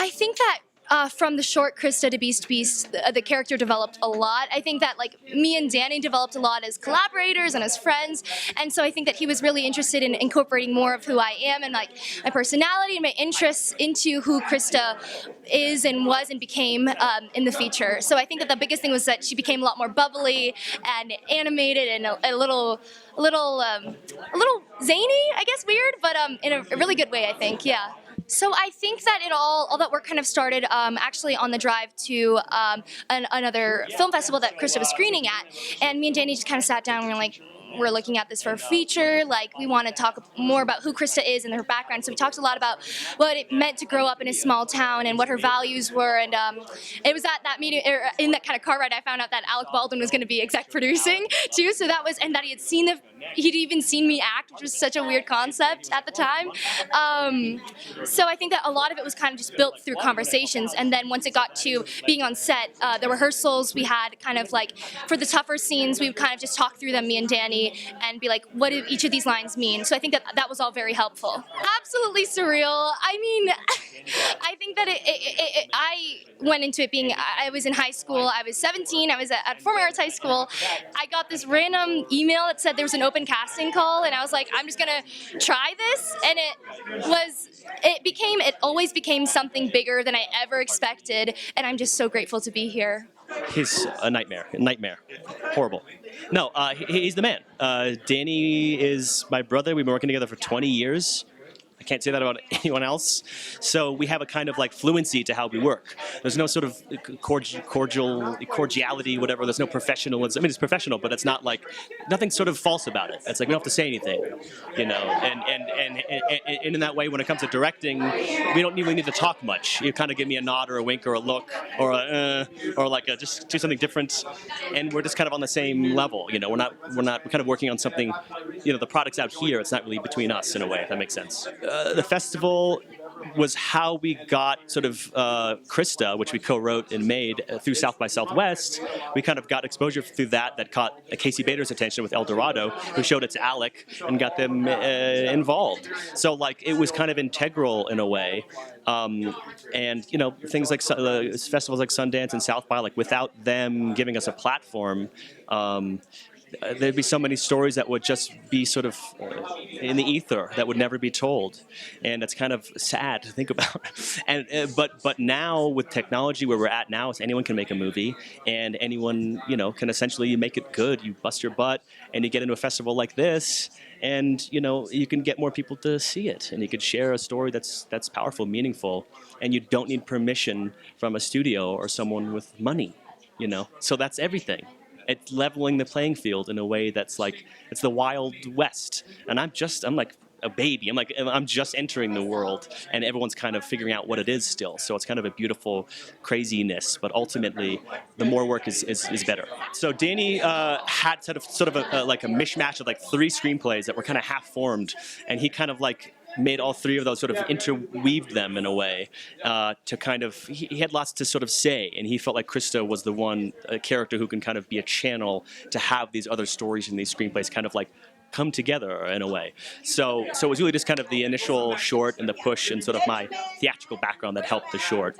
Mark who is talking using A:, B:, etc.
A: I think that from the short Krista to Beast the character developed a lot. I think that like me and Danny developed a lot as collaborators and as friends, and so I think that he was really interested in incorporating more of who I am and like my personality and my interests into who Krista is and was and became in the feature. So I think that the biggest thing was that she became a lot more bubbly and animated and a little zany, I guess, weird, but in a really good way, I think. Yeah. So I think that all that work kind of started actually on the drive to another film festival that Krista was screening at, and me and Danny just kind of sat down and we were like, we're looking at this for a feature, like we want to talk more about who Krista is and her background. So we talked a lot about what it meant to grow up in a small town and what her values were, and it was at that meeting, or in that kind of car ride, I found out that Alec Baldwin was going to be exec producing too, so that was, and that he'd even seen me act, which was such a weird concept at the time. So I think that a lot of it was kind of just built through conversations, and then once it got to being on set, the rehearsals, we had kind of like, for the tougher scenes, we would kind of just talk through them, me and Danny, and be like, what do each of these lines mean? So I think that was all very helpful. Absolutely surreal. I mean, I think that I went into it being, I was in high school, I was 17, I was at Performing Arts High School. I got this random email that said there was an open casting call, and I was like, I'm just gonna try this, and it always became something bigger than I ever expected, and I'm just so grateful to be here.
B: He's a nightmare, horrible. No, he's the man. Danny is my brother. We've been working together for 20 years. I can't say that about anyone else. So we have a kind of like fluency to how we work. There's no sort of cordiality, whatever. There's no professionalism. I mean, it's professional, but it's not like, nothing sort of false about it. It's like we don't have to say anything, you know. And in that way, when it comes to directing, we don't really need to talk much. You kind of give me a nod or a wink or a look or like just do something different, and we're just kind of on the same level. You know, we're kind of working on something. You know, the product's out here. It's not really between us in a way, if that makes sense. The festival was how we got sort of Krista, which we co-wrote and made through South by Southwest. We kind of got exposure through that caught Casey Bader's attention with El Dorado, who showed it to Alec and got them involved. So like it was kind of integral in a way. And you know, things like festivals like Sundance and South by, like without them giving us a platform, there'd be so many stories that would just be sort of in the ether that would never be told, and it's kind of sad to think about. And but now with technology where we're at now, is anyone can make a movie, and anyone, you know, can essentially make it good. You bust your butt, and you get into a festival like this, and you know you can get more people to see it, and you could share a story that's powerful, meaningful, and you don't need permission from a studio or someone with money, you know. So that's everything. It's leveling the playing field in a way that's like, it's the Wild West. And I'm like a baby. I'm just entering the world, and everyone's kind of figuring out what it is still. So it's kind of a beautiful craziness, but ultimately the more work is better. So Danny had sort of like a mishmash of like 3 screenplays that were kind of half formed, and he kind of like made all 3 of those, sort of interweaved them in a way to kind of, he had lots to sort of say, and he felt like Krista was the one character who can kind of be a channel to have these other stories in these screenplays kind of like come together in a way. So it was really just kind of the initial short and the push and sort of my theatrical background that helped the short.